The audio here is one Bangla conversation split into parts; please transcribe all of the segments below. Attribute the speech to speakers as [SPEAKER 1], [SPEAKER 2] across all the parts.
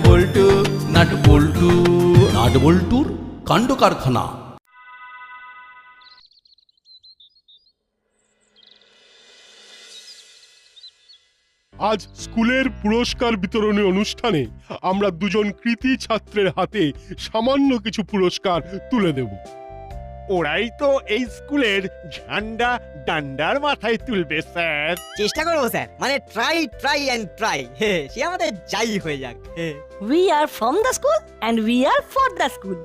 [SPEAKER 1] বল্টু নাট বল্টু নাট বল্টুর কাণ্ড কারখানা।
[SPEAKER 2] আজ স্কুলের পুরস্কার বিতরণী অনুষ্ঠানে আমরা দুজন কৃতী ছাত্রের হাতে সামান্য কিছু পুরস্কার তুলে দেব।
[SPEAKER 3] ওরাই তো এই স্কুলের ঝান্ডা ডান্ডার মাথায় তুলবে স্যার।
[SPEAKER 4] চেষ্টা করবো স্যার, মানে ট্রাই অ্যান্ড ট্রাই। সে আমাদের যাই হয়ে যাক।
[SPEAKER 5] We are from the school and we are for the school.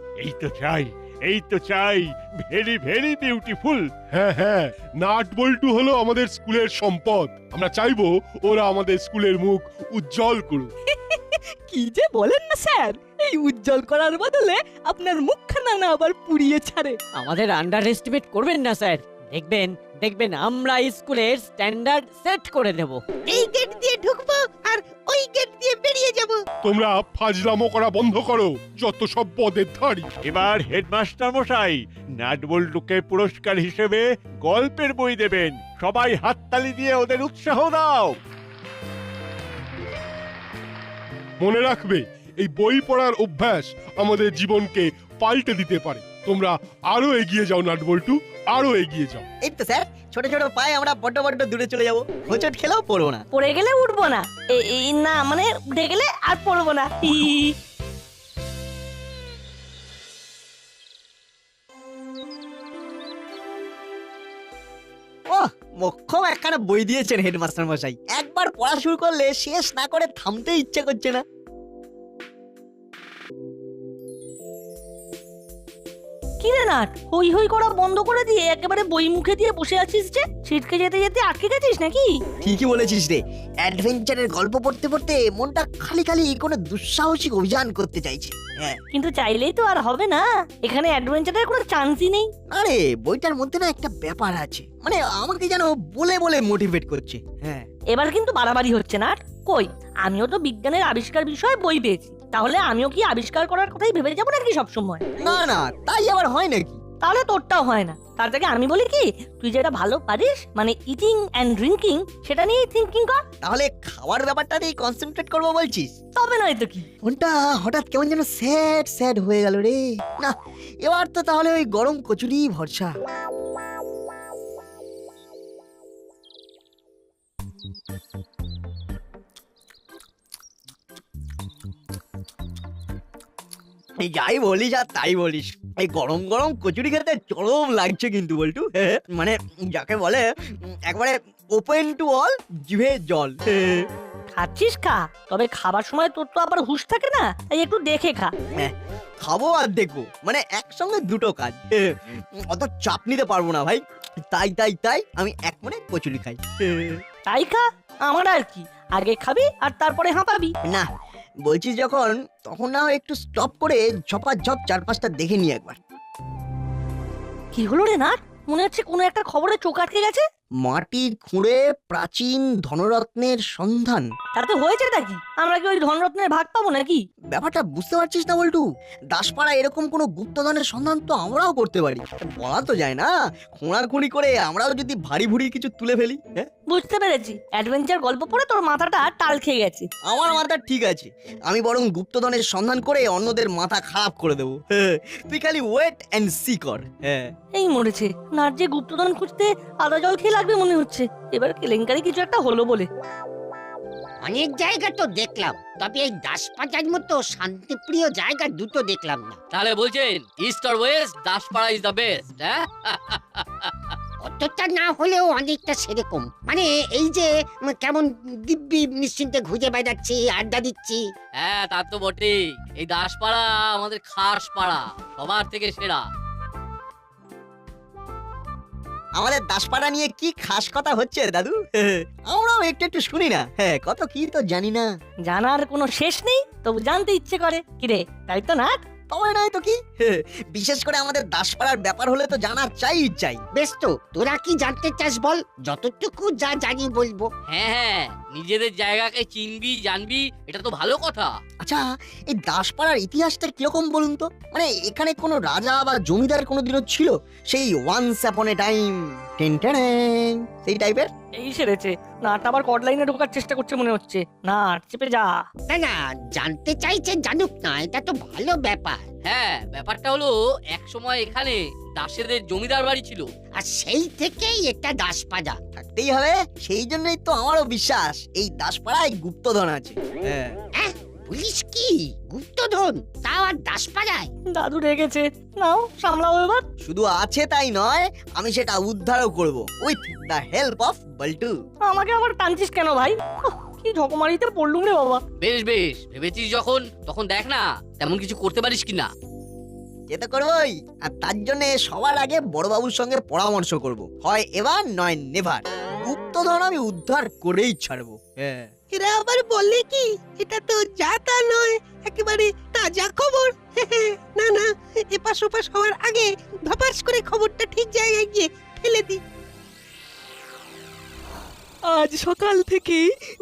[SPEAKER 3] এই তো চাই ভেরি ভেরি বিউটিফুল।
[SPEAKER 2] হ্যাঁ হ্যাঁ, নাট বল্টু হলো আমাদের স্কুলের সম্পদ। আমরা চাইবো ওরা আমাদের স্কুলের মুখ উজ্জ্বল করুক।
[SPEAKER 5] কি যে বলেন না স্যার, এই উজ্জ্বল করার বদলে আপনার মুখখানা না আবার পুড়িয়ে ছাড়ে।
[SPEAKER 4] আমাদের আন্ডার এস্টিমেট করবেন না স্যার, দেখবেন দেখবেন আমরা স্কুলের স্ট্যান্ডার্ড সেট করে দেব।
[SPEAKER 6] এই গেট দিয়ে ঢুকবো আর ওই গেট দিয়ে বেরিয়ে যাব।
[SPEAKER 2] তোমরা ফাজলামো করা বন্ধ করো, যত সব পদের ধারী।
[SPEAKER 3] এবার হেডমাস্টার মশাই নাটবল্টুকে পুরস্কার হিসেবে গল্পের বই দেবেন। সবাই হাততালি দিয়ে ওদের উৎসাহ দাও।
[SPEAKER 2] মনে রাখবে, এই বই পড়ার অভ্যাস আমাদের জীবনকে পাল্টে দিতে পারে। তোমরা আরো এগিয়ে যাও নাট বল্টু, আরো এগিয়ে যাও।
[SPEAKER 4] এই তো স্যার, ছোট ছোট পায়ে আমরা বড্ড বড্ড দূরে চলে যাবো। হোঁচট খেলেও পড়বো না।
[SPEAKER 5] পড়ে গেলে উঠবো না, এই না মানে উঠে গেলে আর পড়বো না।
[SPEAKER 4] ওহ, মোক্ষম একখানা বই দিয়েছেন হেডমাস্টার মশাই। একবার পড়া শুরু করলে শেষ না করে থামতে ইচ্ছে করছে না।
[SPEAKER 5] কি রে নাট, হই হই করা বন্ধ করে দিয়ে একেবারে বই মুখে দিয়ে বসে আছিস যে? ছিটকে যেতে যেতে আটকে গেছিস নাকি?
[SPEAKER 4] ঠিকই বলেছিস রে, অ্যাডভেঞ্চারের গল্প পড়তে পড়তে মনটা খালি খালি কোনো দুঃসাহসিক অভিযান করতে চাইছে। হ্যাঁ,
[SPEAKER 5] কিন্তু চাইলেই তো আর হবে না, এখানে অ্যাডভেঞ্চারের কোনো চান্সই নেই।
[SPEAKER 4] আরে বইটার মধ্যে না একটা ব্যাপার আছে, মানে আমাকে যেন বলে বলে মোটিভেট করছে। হ্যাঁ,
[SPEAKER 5] এবার কিন্তু বাড়াবাড়ি হচ্ছে না। কই, আমিও তো বিজ্ঞানের আবিষ্কার বিষয়ে বই পেয়েছি, তাহলে আমিও কি আবিষ্কার করার কথাই ভেবে যাবো নাকি সবসময়?
[SPEAKER 4] না না, তাই আবার হয় নাকি?
[SPEAKER 5] তাহলে তোরটাও হয় না। তার থেকে আমি বলি কি, তুই যেটা ভালো পারিস মানে ইটিং এন্ড ড্রিঙ্কিং, সেটা নিয়েই থিঙ্কিং কর।
[SPEAKER 4] তাহলে খাওয়ার ব্যাপারটাতেই কনসেন্ট্রেট করবো বলছিস?
[SPEAKER 5] তবে নয় তো কি।
[SPEAKER 4] মনটা হঠাৎ কেমন যেন স্যাড স্যাড হয়ে গেল রে। না, এবার তো তাহলে ওই গরম কচুরি ভরসা। এই যাই বলিস আর তাই বলিস, এই গরম গরম কচুরি খেতে চরম লাগছে কিন্তু বল্টু। মানে যাকে বলে একবারে ওপেন টু অল, জিভে জল।
[SPEAKER 5] খাচ্ছিস খা, তবে খাবার সময় তোর তো আবার হুঁশ থাকে না, তাই একটু দেখে খা।
[SPEAKER 4] খাবো আর দেখবো, মানে একসঙ্গে দুটো কাজ। অত চাপ নিতে পারবো না ভাই। তাই তাই তাই আমি এক মনে কচুরি খাই।
[SPEAKER 5] তাই খা, আমার আর কি, আগে খাবি আর তারপরে হাঁপাবি।
[SPEAKER 4] না, বলছিস যখন, তখন না হয় একটু স্টপ করে ঝপাঝপ চার পাঁচটা দেখে নি একবার।
[SPEAKER 5] কি হলো রে নাট, মনে হচ্ছে কোনো একটা খবরে চোখ আটকে গেছে।
[SPEAKER 4] মাটির খুঁড়ে প্রাচীন ধনরত্নের সন্ধান।
[SPEAKER 5] তাতে হয়েছে নাকি? আমরা কি ওই ধনরত্নের ভাগ পাবো নাকি?
[SPEAKER 4] ব্যাপারটা বুঝতে পারছিস না বল্টু? দাসপাড়া এরকম কোনো গুপ্তধনের সন্ধান তো আমরাও করতে পারি। বলা তো যায় না, খোঁড়াখুঁড়ি করে আমরাও যদি ভারী ভুরি কিছু তুলে ফেলি। হ্যাঁ,
[SPEAKER 5] বুঝতে পেরেছি, অ্যাডভেঞ্চার গল্প পড়ে তোর মাথাটা টাল খেয়ে গেছে।
[SPEAKER 4] আমার মাথা ঠিক আছে, আমি বরং গুপ্তধনের সন্ধান করে অন্যদের মাথা খারাপ করে দেবো। তুই খালি ওয়েট এন্ড সি কর। হ্যাঁ,
[SPEAKER 5] এই মরেছে, নাট যে গুপ্তধন খুঁজতে আদা জল খেয়ে লাগবে মনে হচ্ছে। এবার কেলেঙ্কারি কিছু একটা হলো বলে।
[SPEAKER 6] অনেক জায়গা তো দেখলাম, তবে এই দাসপাড়ার মতো শান্তিপ্রিয় জায়গা দুটো দেখলাম না।
[SPEAKER 7] তাহলে বলছেন ইস্ট আর west, Daspara is the best? হ্যাঁ,
[SPEAKER 6] অতটা না হলেও অনেকটা সেরকম। মানে এই যে কেমন দিব্যি নিশ্চিন্তে ঘুরে বেড়াচ্ছি, আড্ডা দিচ্ছি।
[SPEAKER 7] হ্যাঁ তা তো বটেই। এই দাসপাড়া আমাদের খাস পাড়া, সবার থেকে সেরা।
[SPEAKER 4] আমাদের দাসপাড়া নিয়ে কি খাস কথা হচ্ছে দাদু? আমরাও একটু একটু শুনি না। হ্যাঁ, কত কি তো জানি না।
[SPEAKER 5] জানার কোনো শেষ নেই, তবু জানতে ইচ্ছে করে। কিরে, তাই তো নাট?
[SPEAKER 4] তবে নয় তো কি, বিশেষ করে আমাদের দাসপাড়ার ব্যাপার হলে তো জানার চাই।
[SPEAKER 6] বেশ তো, তোরা কি জানতে চাস বল? যতটুকু যা জানি বলবো।
[SPEAKER 7] হ্যাঁ হ্যাঁ, নিজেদের জায়গাকে চিনবি জানবি, এটা তো ভালো কথা।
[SPEAKER 4] আচ্ছা, এই দাসপাড়ার ইতিহাসটা কিরকম বলুন তো? মানে এখানে কোনো রাজা বা জমিদার কোনোদিনও ছিল? সেই ওয়ান্স অ্যাপন এ টাইম, সেই টাইপের?
[SPEAKER 5] এই সেরেছে, নাট আবার কড লাইনে ঢোকার চেষ্টা করছে মনে হচ্ছে। নাট চেপে যা।
[SPEAKER 6] না না, জানতে চাইছে জানুক না, এটা তো ভালো ব্যাপার।
[SPEAKER 7] হ্যাঁ, ব্যাপারটা হলো এক সময় এখানে দাসেদের জমিদার বাড়ি ছিল।
[SPEAKER 6] আর সেই থেকেই একটা দাসপাড়া।
[SPEAKER 4] থাকতেই হবে, সেই জন্যই তো আমারও বিশ্বাস এই দাসপাড়ায় গুপ্তধন আছে। হ্যাঁ,
[SPEAKER 6] পুলিশ কি গুপ্তধন, তাও আর দাসপাড়ায়?
[SPEAKER 5] দাদু রেগেছে, নাও সামলাও এবার।
[SPEAKER 4] শুধু আছে তাই নয়, আমি সেটা উদ্ধারও করব উইথ দ্য হেল্প অফ বল্টু।
[SPEAKER 5] আমাকে আবার টানছিস কেন ভাই? উহ, কি ঝকমারিতে পড়লুম রে বাবা।
[SPEAKER 7] বেশ বেশ, ভেবেছিস যখন তখন দেখ না তেমন কিছু করতে পারিস কিনা।
[SPEAKER 4] সে তো করবই, আর তার জন্য সবার আগে বড়বাবুর সঙ্গে পরামর্শ করব। হয় এবার নয় নেভার, গুপ্তধন আমি উদ্ধার করেই ছাড়বো। হ্যাঁ,
[SPEAKER 8] এরা আবার বলে কি এটা তো যা তা নয়, একেবারে তাজা খবর। না না, এপাশ ওপাশ হওয়ার আগে ধপাস করে খবরটা ঠিক জায়গায় গিয়ে ফেলে দি।
[SPEAKER 9] আজ সকাল থেকে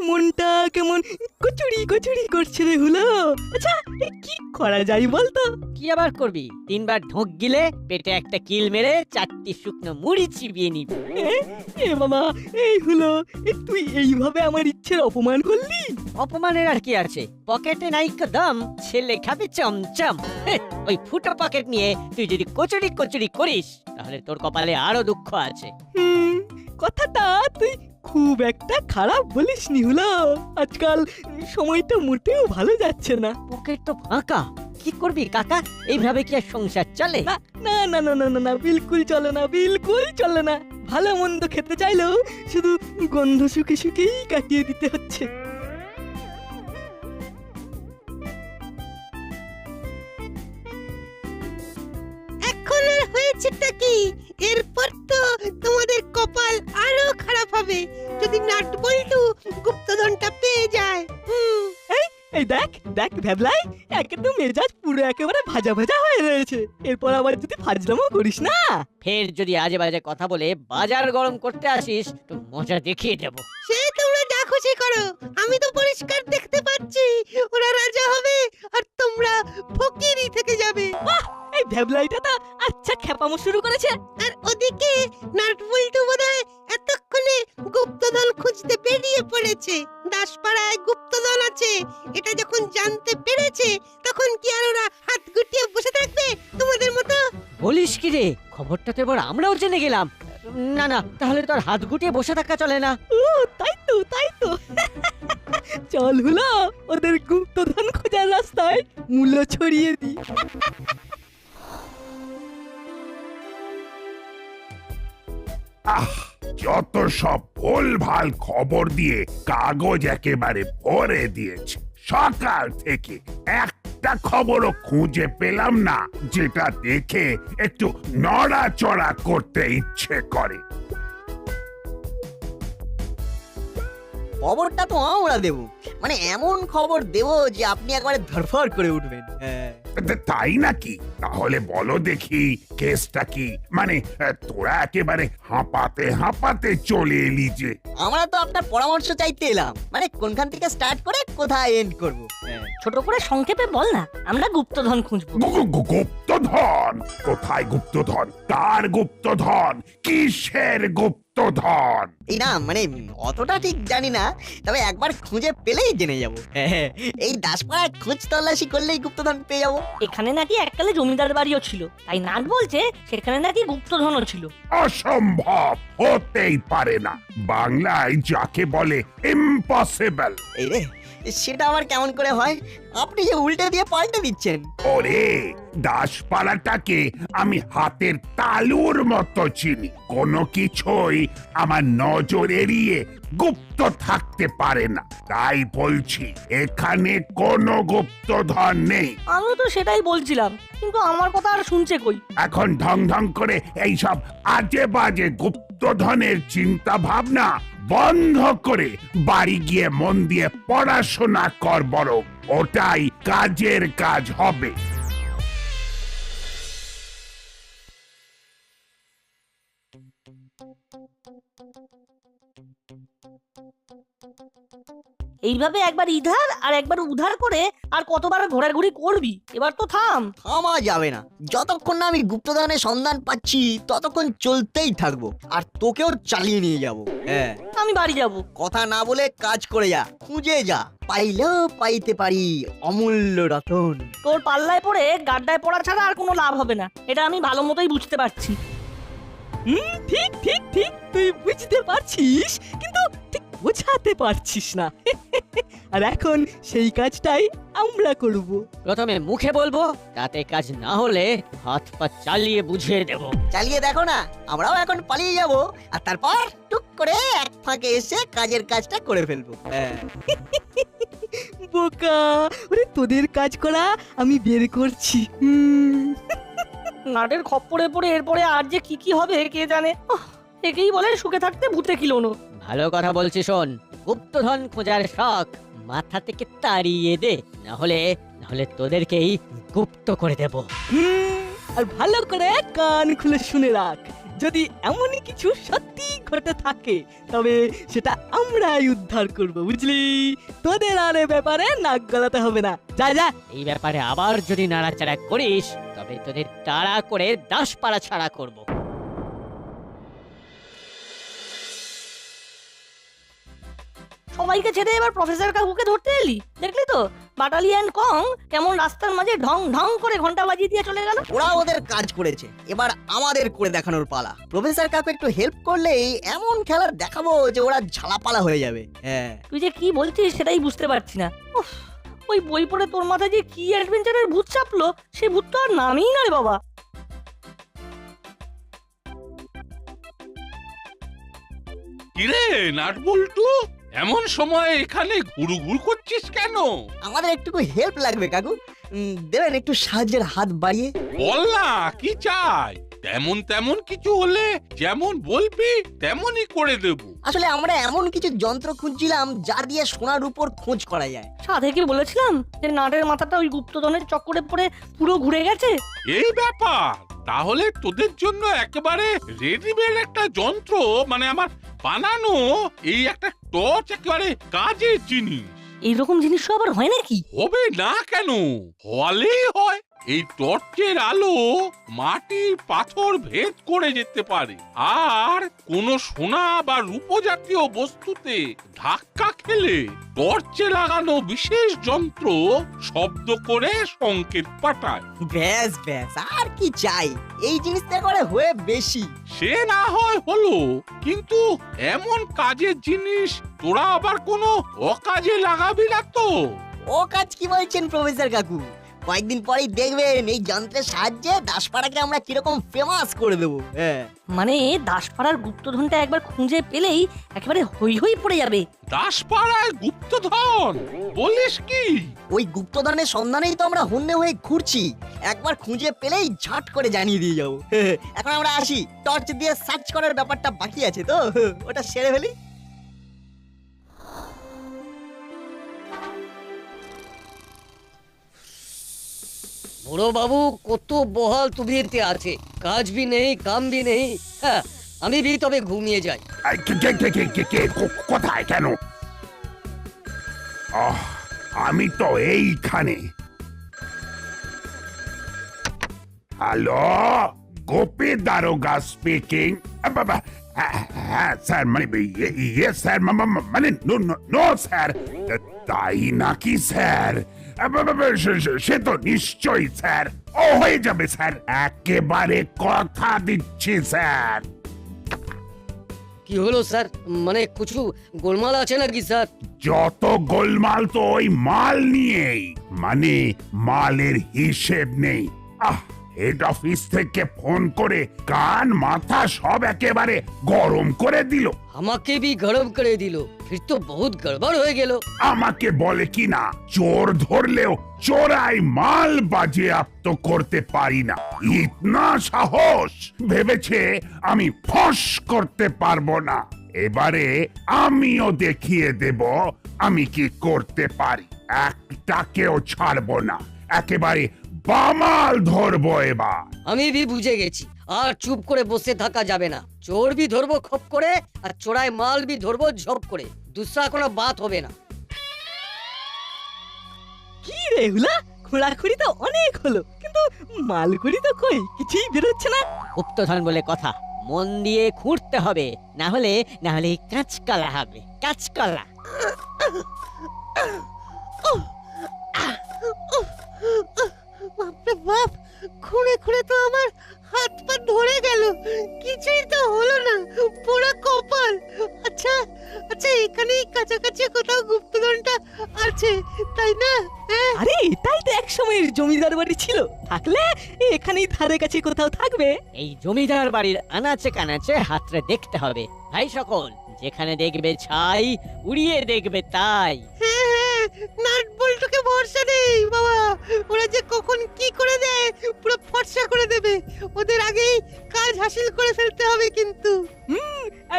[SPEAKER 9] মনটা কেমন কচুরি কচুরি করছে রে হলো। আচ্ছা, কি করা যায় বলতো?
[SPEAKER 10] কি আবার করবি? 3 বার ঢোক গিলে পেটে একটা কিল মেরে 4টি শুকনো মুড়ি চিবিয়ে নিবি।
[SPEAKER 9] এ বাবা, এই হলো, তুই এইভাবে আমার ইচ্ছের অপমান করলি।
[SPEAKER 10] অপমানের আর কি আছে? পকেটে নাই কদম, ছেলে খাবে চমচম। ওই ফুটো পকেট নিয়ে তুই যদি কচুরি কচুরি করিস তাহলে তোর কপালে আরো দুঃখ আছে।
[SPEAKER 9] কথাটা তুই খুব একটা খারাপ বলিসনি হলো। আজকাল সময়টা মোটেও ভালো যাচ্ছে না।
[SPEAKER 10] পকেট তো ফাঁকা, কি করবি কাকা? এইভাবে কি আর সংসার চলে?
[SPEAKER 9] না না না না না না না, বিলকুল চলে না, বিলকুল চলে না। ভালো মন্দ খেতে চাইলেও শুধু গন্ধ শুকে শুকেই কাটিয়ে দিতে হচ্ছে।
[SPEAKER 8] এখন আর হয়েছেটা কি? এরপর তো তোমাদের কপাল আরো খারাপ হবে যদি নাট বল্টু গুপ্তধনটা পেয়ে যায়।
[SPEAKER 9] এই দেখ দেখ ভ্যাবলাই, একদম মেজাজ পুরো একেবারে ভাজা ভাজা হয়ে রয়েছে। এরপর আবার যদি ফাজলামো করিস না,
[SPEAKER 10] ফের যদি আজে বাজে কথা বলে বাজার গরম করতে আসিস তো মজা দেখিয়ে দেব।
[SPEAKER 8] সে তোমরা যা খুশি করো, আমি তো পরিষ্কার দেখতে পাচ্ছি ওরা রাজা হবে আর তোমরা ফকিরই থেকে যাবে।
[SPEAKER 9] এই ভ্যাবলাইটা তো আচ্ছা খেপামো শুরু করেছে।
[SPEAKER 8] আর ওদিকে নাট বল্টু বোধহয় এতক্ষণে গুপ্তধন খুঁজতে বেরিয়ে পড়েছে। দাসপাড়ায় গুপ্তধন আছে এটা যখন জানতে পেরেছে, তখন কি আর ওরা হাত গুটিয়ে বসে থাকবে তোমাদের মতো?
[SPEAKER 10] বলিস কি রে? খবরটা তো এবার আমরাও জেনে গেলাম। না না, তাহলে তো আর হাত গুটিয়ে বসে থাকা চলে না।
[SPEAKER 9] তাই তো তাই তো। চল হলো, ওদের গুপ্তধন খোঁজার রাস্তায় মূল্য ছড়িয়ে দি।
[SPEAKER 11] যত সব ভুলভাল খবর দিয়ে কাগজ একেবারে ভরে দিয়েছে। সকাল থেকে একটা খবরও খুঁজে পেলাম না যেটা দেখে একটু নড়াচড়া করতে ইচ্ছে করে।
[SPEAKER 4] খবরটা তো আমরা দেবো, মানে এমন খবর দেবো যে আপনি একবারে ধরফর করে উঠবেন। হ্যাঁ,
[SPEAKER 11] তাই নাকি? তাহলে বলো দেখি কেসটা কি? মানে তোরা একেবারে হাঁপাতে হাঁপাতে চলে এলি যে।
[SPEAKER 4] আমরা তো আপনার পরামর্শ চাইতে এলাম, মানে কোনখান থেকে স্টার্ট করে কোথায় এন্ড করবো।
[SPEAKER 5] ছোট করে সংক্ষেপে বল না, আমরা গুপ্তধন খুঁজবো।
[SPEAKER 11] গুপ্তধন? কোথায় গুপ্তধন? কার গুপ্তধন? কিসের গুপ্তধন?
[SPEAKER 4] এই না, মানে অতটা ঠিক জানি না, তবে একবার খুঁজে পেলেই জেনে যাবো। এই দাসপাড়ায় খোঁজ তল্লাশি করলেই গুপ্তধন পেয়ে যাবো।
[SPEAKER 5] এখানে নাকি এককালে জমিদার বাড়িও ছিল, তাই নাট বলছে সেখানে নাকি গুপ্তধনও ছিল।
[SPEAKER 11] অসম্ভব, হতেই পারে না। বাংলায় যাকে বলে ইম্পসিবল।
[SPEAKER 4] এই রে, সেটা আবার কেমন করে হয়? আপনি যে উল্টে দিয়ে পাল্টে দিচ্ছেন।
[SPEAKER 11] ওরে, দাসপাড়াটাকে আমি হাতের তালুর মতো চিনি। কোনো কিছুই আমার নজর এড়িয়ে গুপ্ত থাকতে পারে না। তাই বলছি এখানে কোনো গুপ্তধন নেই।
[SPEAKER 5] আমিও তো সেটাই বলছিলাম, কিন্তু আমার কথা আর শুনছে কই?
[SPEAKER 11] এখন ঢং ঢং করে এইসব আজে বাজে গুপ্তধনের চিন্তা ভাবনা বন্ধ করে বাড়ি গিয়ে মন দিয়ে পড়াশোনা কর বরং, ওটাই কাজের কাজ হবে।
[SPEAKER 5] এইভাবে একবার ইধার আর একবার উধার করে আর কতবার ঘোরাঘুরি করবি? এবার তো থাম।
[SPEAKER 4] থামা যাবে না, যতক্ষণ না আমি গুপ্তধনের সন্ধান পাচ্ছি ততক্ষণ চলতেই থাকবো, আর তোকেও চালিয়ে নিয়ে যাব। হ্যাঁ,
[SPEAKER 5] আমি বাড়ি যাব।
[SPEAKER 4] কথা না বলে কাজ করে যা, খুঁজে যা, পাইলেও পাইতে পারি অমূল্য রতন।
[SPEAKER 5] তোর পাল্লায় পড়ে গাড্ডায় পড়া ছাড়া আর কোনো লাভ হবে না, এটা আমি ভালো মতোই বুঝতে পারছি।
[SPEAKER 9] ঠিক ঠিক ঠিক, তুই বুঝতে পারছিস কিন্তু ঠিক বোঝাতে পারছিস না। আর এখন সেই কাজটাই আমরা করব।
[SPEAKER 10] প্রথমে মুখে বলবো, তাতে কাজ না হলে হাত পা চালিয়ে বুঝিয়ে দেব।
[SPEAKER 4] চালিয়ে দেখো না, আমরাও এখন পালিয়ে যাব, আর তারপর টুক করে এক ফাঁকে এসে কাজের কাজটা করে ফেলবো। হ্যাঁ,
[SPEAKER 9] বোকা, ওরে তোদের কাজ করা আমি বের করছি।
[SPEAKER 5] নাটের খপ্পরে পড়ে এরপরে আর যে কি কি হবে কে জানে। একেই বলে সুখে থাকতে ভূতে কিলোনো।
[SPEAKER 10] ভালো কথা বলছি, শোন, গুপ্তধন খোঁজার শখ মাথা থেকে তাড়িয়ে দে, না হলে তোদেরকেই গুপ্ত করে দেব।
[SPEAKER 9] আর ভালো করে কান খুলে শুনে রাখ, যদি এমনই কিছু সত্যি ঘটে থাকে তবে সেটা আমরাই উদ্ধার করব, বুঝলি? তোদের আর এ ব্যাপারে নাক গলাতে হবে না। যা যা।
[SPEAKER 10] এই ব্যাপারে আবার যদি নাড়াচাড়া করিস তবে তোদের তাড়া করে দাসপাড়া ছাড়া করব।
[SPEAKER 5] সবাইকে ছেড়ে এবার প্রফেসর কাকুকে ধরতে এলি, দেখলি তো বাটালিয়ান কং কেমন রাস্তার মাঝে ঢং ঢং করে ঘন্টা বাজিয়ে দিয়ে চলে গেল।
[SPEAKER 4] ওরা ওদের কাজ করেছে, এবার আমাদের করে দেখানোর পালা। প্রফেসর কাকু একটু হেল্প করলেই এমন খেলার দেখাবো যে ওরা ঝালাপালা হয়ে যাবে। হ্যাঁ,
[SPEAKER 5] তুই যে কি বলছিস সেটাই বুঝতে পারছি না। উফ, ওই বই পড়ে তোর মাথায় যে কি অ্যাডভেঞ্চারের ভূত চাপলো, সে ভূত তো আর নামই না রে বাবা।
[SPEAKER 12] কিরে নাটবল্টু, এমন সময় এখানে ঘুরঘুর করছিস কেন?
[SPEAKER 4] আমাদের একটু হেল্প লাগবে কাকু, দেবেন একটু সাহায্যের হাত বাড়িয়ে?
[SPEAKER 12] বল না কি চাই, তেমন কিছু হলে যেমন বলবি তেমনই করে দেব।
[SPEAKER 4] আসলে আমরা এমন কিছু যন্ত্র খুঁজছিলাম যা দিয়ে সোনার উপর খোঁজ করা যায়।
[SPEAKER 5] সাধে কি বলেছিলাম যে নাটের মাথাটা ওই গুপ্তধনের চক্করে পড়ে পুরো ঘুরে গেছে।
[SPEAKER 12] এই ব্যাপার, তাহলে তোদের জন্য একেবারে রেডিমেড একটা যন্ত্র, মানে আমার বানানো এই একটা টর্চ একেবারে কাজের জিনিস।
[SPEAKER 5] এইরকম জিনিস আবার হয় নাকি?
[SPEAKER 12] হবে না কেন, হলেই হয়। এই টর্চের আলো মাটি পাথর ভেদ করে যেতে পারে, আর কোন সোনা বা রূপো জাতীয় বস্তুতে ধাক্কা খেলে টর্চে লাগানো বিশেষ যন্ত্র শব্দ করে সংকেত পাঠায়।
[SPEAKER 4] ব্যাস ব্যাস, আর কি চাই? এই জিনিসটা করে হয়ে বেশি।
[SPEAKER 12] সে না হয় হলো, কিন্তু এমন কাজের জিনিস তোরা আবার কোনো অকাজে লাগাবি না তো?
[SPEAKER 4] ও কাজ কি বলছেন প্রফেসর কাকু? কয়েকদিন পরেই দেখবেন এই যন্ত্রের সাহায্যে দাসপাড়াকে আমরা কিরকম ফেমাস করে দেবো। হ্যাঁ,
[SPEAKER 5] মানে দাসপাড়ার গুপ্তধনটা একবার খুঁজে পেলেই একেবারে হই হই পড়ে যাবে।
[SPEAKER 12] দাসপাড়ায় গুপ্তধন বলিস কি?
[SPEAKER 4] ওই গুপ্তধনের সন্ধানেই তো আমরা হন্যে হয়ে ঘুরছি, একবার খুঁজে পেলেই ঝট করে জানিয়ে দিয়ে যাবো। এখন আমরা আসি, টর্চ দিয়ে সার্চ করার ব্যাপারটা বাকি আছে তো, ওটা সেরে ফেলি।
[SPEAKER 10] বড় বাবু কত বহাল তুবিরতে আছে, কাজ ভি নেই কাম ভি নেই। হ্যাঁ, আমি ভি তবে ঘুমিয়ে যাই।
[SPEAKER 11] কোথায় কেন? আমি তো এইখানে। হ্যালো, গোপী দারোগা স্পিকিং। হ্যাঁ স্যার, মানে ইয়ে স্যার, মানে নো স্যার। তাই নাকি স্যার? সে তো নিশ্চয়ই স্যার, ও হয়ে যাবে স্যার, একেবারে কথা দিচ্ছি স্যার।
[SPEAKER 10] কি হলো স্যার, মানে কিছু গোলমাল আছে নাকি স্যার?
[SPEAKER 11] যত গোলমাল তো ওই মাল নিয়েই, মানে মালের হিসেব নেই। হেড অফিস থেকে ফোন করে কান মাথা সব একেবারে গরম করে দিল।
[SPEAKER 10] আমাকে ভি গরম করে দিল, ফির তো বহুত গড়বড় হয়ে গেল।
[SPEAKER 11] আমাকে বলে কি না, চোর ধরলেও চোরাই মাল বাজেয়াপ্ত করতে পারি না। ইতনা সাহস, ভেবেছে আমি ফস করতে পারবো না। এবারে আমিও দেখিয়ে দেব আমি কি করতে পারি। একটাকেও ছাড়বো না, একেবারে বামাল ধরবো এবার।
[SPEAKER 10] আমি ভি বুঝে গেছি, আর চুপ করে বসে থাকা যাবে না। চোর ভি ধরবো খপ করে, আর চোরাই মাল ভি ধরবো ঝপ করে, दूसरा কোনো বাত হবে না।
[SPEAKER 9] কি রে হুলা, খোঁড়াখুড়ি তো অনেক হলো, কিন্তু মালগুড়ি তো কই কিছুই বেরোচ্ছে না।
[SPEAKER 10] গুপ্তধন বলে কথা, মন দিয়ে খুঁড়তে হবে, না হলে কাঁচকলা হবে, কাঁচকলা।
[SPEAKER 8] বাপরে বাপ, খুঁড়ে খুঁড়ে তো আমার হাত পা ধরে গেল, কিছুই তো হলো না, পুরো কপাল। আচ্ছা আচ্ছা, এখানেই কাছাকাছি কোথাও গুপ্তধনটা আছে, তাই না? হ্যাঁ,
[SPEAKER 9] আরে এটাই তো এক সময়ের জমিদার বাড়ি ছিল, থাকলে এখানেই ধারে কাছে কোথাও থাকবে।
[SPEAKER 10] এই জমিদার বাড়ির আনাচে কানাচে হাতরে দেখতে হবে ভাই সকল, যেখানে দেখবে ছাই উড়িয়ে দেখবে তাই।
[SPEAKER 8] হ্যাঁ হ্যাঁ, নাট বল্টুকে ভরসা নেই বাবা, ওরা যে কখন কি করে দেয় পুরো ফর্সা করে দেবে, ওদের আগেই কাজ হাসিল করে ফেলতে হবে কিন্তু।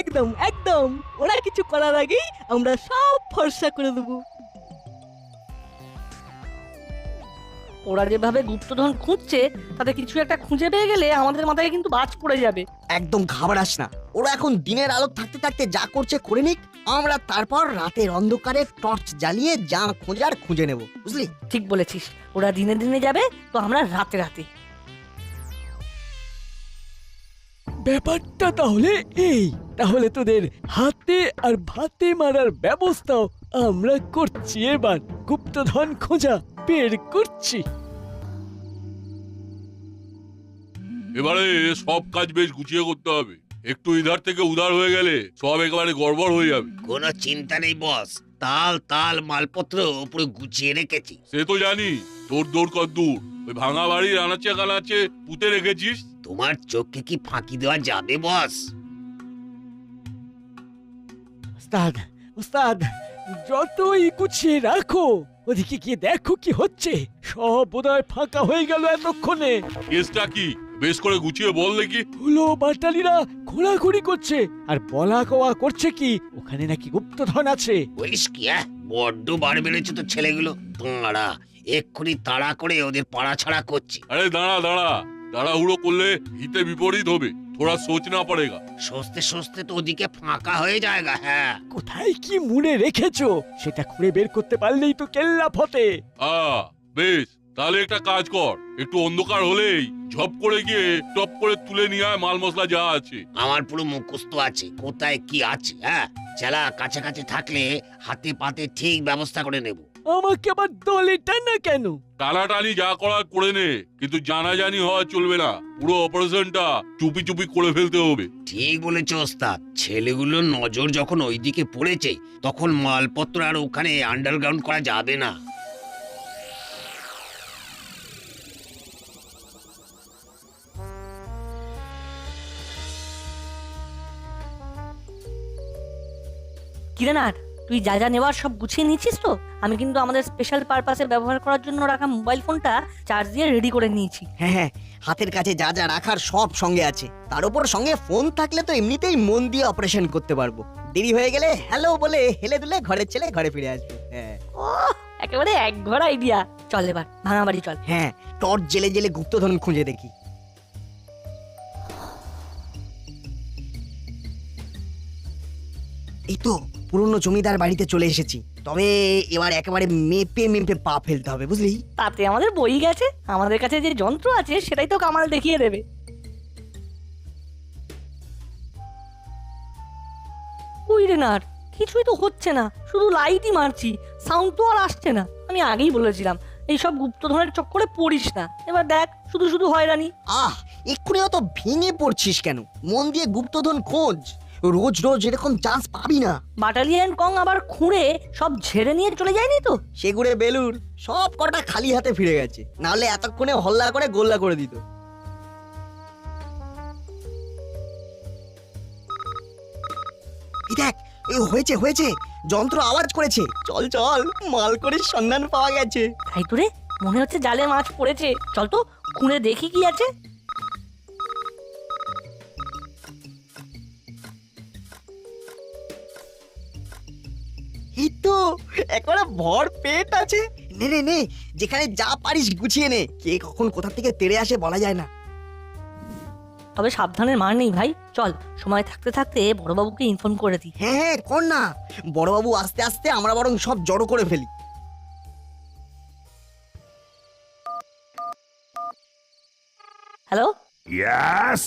[SPEAKER 9] একদম একদম, ওরা কিছু করার আগেই আমরা সব ফর্সা করে দেবো।
[SPEAKER 5] ওরা যেভাবে গুপ্তধন খুঁজছে তাতে কিছু একটা খুঁজে পেয়ে গেলে আমাদের মাথায় কিন্তু বাজ পড়ে যাবে।
[SPEAKER 4] একদম ঘাবড়াস না, ওরা এখন দিনের আলো থাকতে থাকতে যা করছে করে নিক, আমরা তারপর রাতের অন্ধকারে টর্চ জ্বালিয়ে যা খোঁজার খুঁজে নেব, বুঝলি?
[SPEAKER 5] ঠিক বলেছিস, ওরা দিনে দিনে যাবে, তো আমরা রাতে রাতে।
[SPEAKER 9] ব্যাপারটা তাহলে এই, তাহলে তোদের হাতে আর ভাতে মারার ব্যবস্থাও আমরা করছি, এবার গুপ্তধন খোঁজা বের করছি।
[SPEAKER 12] এবারে সব কাজ বেশ গুছিয়ে করতে হবে, একটু ইধার থেকে উধার হয়ে গেলে সব একেবারে গড়বড় হয়ে যাবে।
[SPEAKER 13] কোনো চিন্তা নেই বস, তাল তাল মালপত্র পুরো গুছিয়ে রেখেছি।
[SPEAKER 12] সে তো জানি, তোর দৌড় কর দূর, ওই ভাঙা বাড়ির আনাচে কানাচে পুঁতে রেখেছিস।
[SPEAKER 13] তোমার চোখকে কি ফাঁকি দেওয়া যাবে বস?
[SPEAKER 9] ওস্তাদ ওস্তাদ, যতই গুছিয়ে রাখো, ওদিকে গিয়ে দেখো কি হচ্ছে, সব বোধহয় ফাঁকা হয়ে গেল এতক্ষণে।
[SPEAKER 12] কেসটা কি বেশ করে গুছিয়ে বল দেখি।
[SPEAKER 9] হলো বাটালিরা ঘোরাঘুরি করছে আর বলা কওয়া করছে কি ওখানে নাকি গুপ্তধন আছে।
[SPEAKER 13] বলিস কি? বড্ড বার বেড়েছে তো ছেলেগুলো, দাঁড়া এক্ষুনি তাড়া করে ওদের পাড়া ছাড়া করছি।
[SPEAKER 12] আরে দাঁড়া দাঁড়া, তাড়াহুড়ো করলে হিতে বিপরীত হবে, থোড়া সোচনা পড়েগা।
[SPEAKER 13] সস্তে সস্তে তো ওদিকে ফাঁকা হয়ে যায়গা। হ্যাঁ,
[SPEAKER 9] কোথায় কি মুড়ে রেখেছো সেটা খুঁড়ে বের করতে পারলেই তো কেল্লা ফতে।
[SPEAKER 12] বেশ, তাহলে একটা কাজ কর, একটু অন্ধকার হলেই ঝপ করে গিয়ে টপ করে তুলে নিয়ে আয় মাল মশলা যা আছে।
[SPEAKER 13] আমার পুরো মুখস্থ আছে কোথায় কি আছে। হ্যাঁ, চালা কাছাকাছি থাকলে হাতে পাতে ঠিক ব্যবস্থা করে নেব।
[SPEAKER 9] আমাকে আবার দলে টানা কেন?
[SPEAKER 12] টানাটানি যা করার করে নে, কিন্তু জানাজানি হওয়া চলবে না, পুরো অপারেশনটা চুপি চুপি করে ফেলতে হবে।
[SPEAKER 13] ঠিক বলেছ ওস্তাদ, ছেলেগুলোর নজর যখন ওইদিকে পড়েছে তখন মালপত্র আর ওখানে আন্ডারগ্রাউন্ড করা যাবে না।
[SPEAKER 5] কিরে নাট, তুই যা যা নেওয়ার সব গুছিয়ে নিয়েছিস তো? আমি কিন্তু আমাদের স্পেশাল পারপাসে ব্যবহার করার জন্য রাখা মোবাইল ফোনটা চার্জ দিয়ে রেডি করে নিয়েছি।
[SPEAKER 4] হ্যাঁ হ্যাঁ, হাতের কাছে যা যা রাখার সব সঙ্গে আছে, তার উপর সঙ্গে ফোন থাকলে তো এমনিতেই মন দিয়ে অপারেশন করতে পারবো। দেরি হয়ে গেলে হ্যালো বলে হেলে দুলে ঘরের ছেলে ঘরে ফিরে আসবে। হ্যাঁ,
[SPEAKER 5] একেবারে এক ঘর আইডিয়া। চল এবার ভাঙা বাড়ি চল।
[SPEAKER 4] হ্যাঁ, টর্চ জেলে জেলে গুপ্তধন খুঁজে দেখি। এই তো পুরনো জমিদার বাড়িতে চলে এসেছি, তবে এবার একেবারে মেপে মেপে পা ফেলতে হবে, বুঝলি?
[SPEAKER 5] তাতে আমাদের বই গেছে, আমাদের কাছে যে যন্ত্র আছে সেটাই তো কামাল দেখিয়ে দেবে। ওই রে নাট, কিছুই তো হচ্ছে না, শুধু লাইটই মারছি, সাউন্ড তো আর আসছে না। আমি আগেই বলেছিলাম এইসব গুপ্তধনের চক্করে পড়িস না, এবার দেখ শুধু শুধু হয়রানি।
[SPEAKER 4] এক্ষুনি অত ভেঙে পড়ছিস কেন? মন দিয়ে গুপ্তধন খোঁজ, রোজ রোজ এরকম চান্স পাবি না।
[SPEAKER 5] বাটালিয়ান কং আবার খুঁড়ে সব ঝেড়ে নিয়ে চলে যায়নি তো?
[SPEAKER 4] সেগুড়ে বেলুর সব কটা খালি হাতে ফিরে গেছে, নাহলে এতক্ষণে হল্লা করে গোল্লা করে দিত। দেখ, এই হয়েছে হয়েছে, যন্ত্র আওয়াজ করেছে। চল চল, মাল করে সন্ধান পাওয়া গেছে।
[SPEAKER 5] তাই তো রে, মনে হচ্ছে জালে মাছ পড়েছে, চল তো খুঁড়ে দেখি কি আছে।
[SPEAKER 4] এই তো একবারে ভর পেট আছে। নে নে নে, যেখানে যা পারিস গুছিয়ে নে, কে কখন কোথা থেকে তেড়ে আসে বলা যায় না।
[SPEAKER 5] তবে সাবধানের মার নেই ভাই, চল সময় থাকতে থাকতে বড়বাবুকে ইনফর্ম করে দিই।
[SPEAKER 4] হ্যাঁ হ্যাঁ, কর না, বড়বাবু আস্তে আস্তে আমরা বরং সব জড়ো করে ফেলি।
[SPEAKER 5] হ্যালো,
[SPEAKER 11] ইয়াস,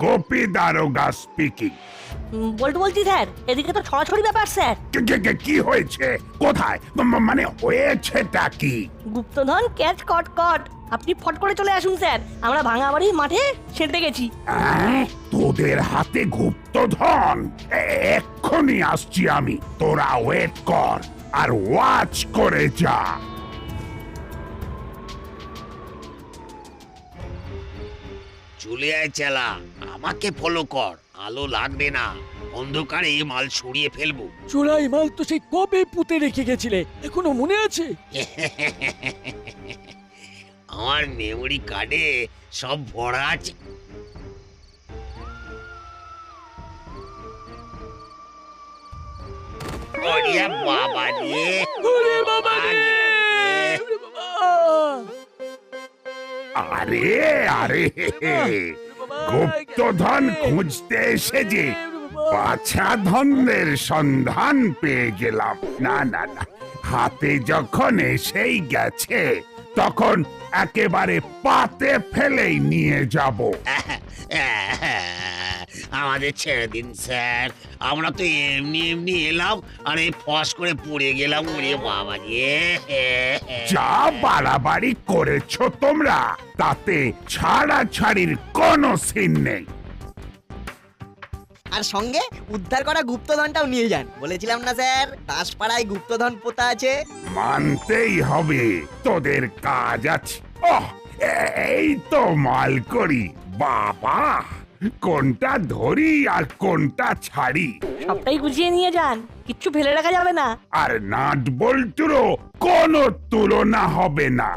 [SPEAKER 11] গোপী দারোগা স্পিকিং।
[SPEAKER 5] বল্টু বলছি স্যার, এদিকে তো ছড়াছড়ি ব্যাপার স্যার।
[SPEAKER 11] কি হয়েছে? কোথায়? মানে হয়েছেটা কি?
[SPEAKER 5] গুপ্তধন ক্যাচ কট কট, আপনি ফট করে চলে আসুন স্যার, আমরা ভাঙাবাড়ির মাঠে সেঁটে গেছি।
[SPEAKER 11] তোদের হাতে গুপ্তধন? এক্ষুনি আসছি আমি, তোরা ওয়েট কর আর ওয়াচ করে যা।
[SPEAKER 13] চলে আয় চেলা, আমাকে ফলো কর। আলো লাগবে না, অন্ধকারে মাল সরিয়ে ফেলবো।
[SPEAKER 9] চোরাই মাল তো সেই কবে পুঁতে রেখে গেছিলে, এখনো মনে আছে?
[SPEAKER 13] আমার মেমোরি কার্ডে সব ভরা আছে। ওরে বাবা রে,
[SPEAKER 9] ওরে বাবা রে!
[SPEAKER 11] আরে আরে, গুপ্তধন খুঁজতে এসে যে বাছা ধনের সন্ধান পেয়ে গেলাম। না না না, হাতে যখন এসেই গেছে তখন একেবারে পাতে ফেলেই নিয়ে যাব।
[SPEAKER 13] আমাদের ছেড়ে দিন স্যার, আমরা তো এমনি এমনি এলাম আর এই ফস করে পড়ে গেলাম। ওরে বাবা রে,
[SPEAKER 11] যা বাড়াবাড়ি করেছো তোমরা, তাতে ছাড়াছাড়ির কোনো সিন নেই।
[SPEAKER 4] আর সঙ্গে উদ্ধার করা গুপ্তধনটাও নিয়ে যান, বলেছিলাম না স্যার, দাসপাড়ায় গুপ্তধন পোতা আছে।
[SPEAKER 11] মানতেই হবে, তোদের কাজ আছে। ওহ, এই তো মাল করি। বাবা, কোনটা ধরি আর কোনটা ছাড়ি?
[SPEAKER 5] সবটাই গুছিয়ে নিয়ে যান, কিচ্ছু ফেলে রাখা যাবে না।
[SPEAKER 11] আর নাট বল্টুরও কোনো তুলনা হবে না।